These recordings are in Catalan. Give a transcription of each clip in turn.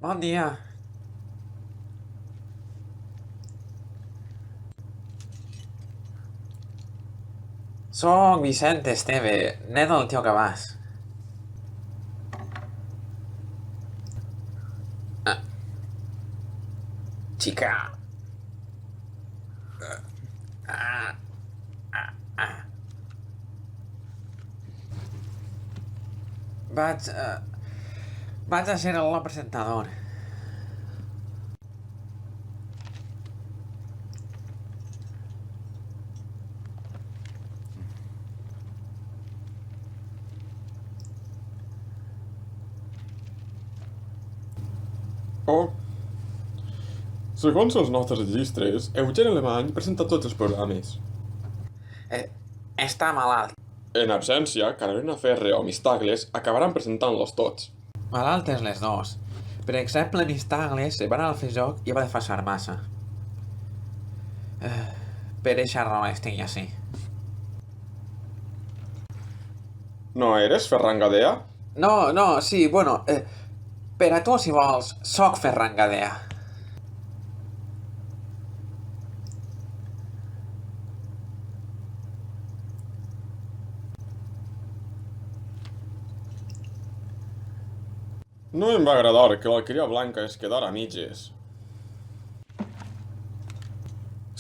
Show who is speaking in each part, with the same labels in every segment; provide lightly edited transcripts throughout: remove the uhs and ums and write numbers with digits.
Speaker 1: Bon dia. Soc Vicent Esteve, net del tio Cabàs. Ah, xica. Ah, ah. Vaig... vaig a ser el presentador.
Speaker 2: Oh, segons els nostres registres, Eugen Alemany presenta tots els programes.
Speaker 1: Eh, està malalt.
Speaker 2: En absència, Carolina Ferre o Mistagles acabaran presentant-los tots.
Speaker 1: Malaltes les dos. Per exemple, Mistagles se va anar al fer joc i va desfasar massa. Per eixa raó estic així.
Speaker 2: No eres Ferran Gadea?
Speaker 1: No, no, sí, bueno, per a tu, si vols, soc Ferran Gadea.
Speaker 2: No em va agradar que l'alqueria blanca es quedara a mitges.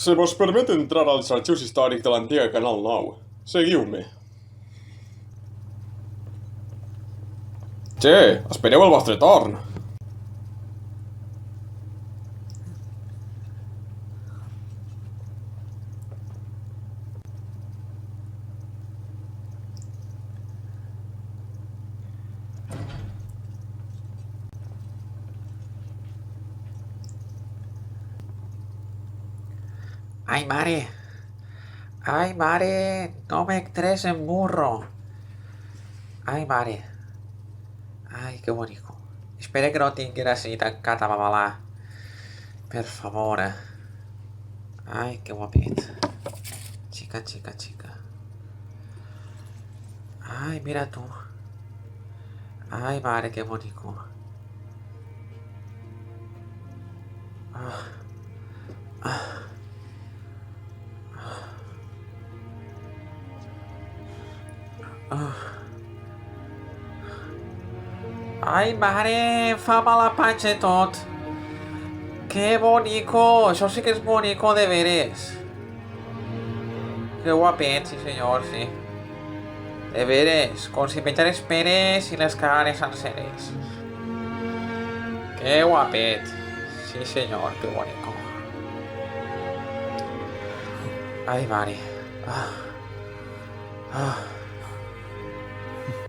Speaker 2: Se vos permet entrar als arxius històrics de l'antiga Canal 9, seguiu-me. Che, espereu el vostre torn.
Speaker 1: Ai, mare. Ai, mare, no me entres en burro. Ai, mare. Ai, que bonico. Espera que no tinguera així tancat a babalà. Per favor. Ai, que guapet. Xica, xica, xica. Ai, mira tu. Ai, mare, que bonico. Ah, ah, ah. Ai, mare, em fa mal la panxa i tot. Que bonico. Això sí que és bonico de veres. Que guapet, sí senyor, sí. De veres, com si menjares peres i les cagares senceres. Que guapet. Sí senyor, que bonico. Ai, mare. Ah. Ah.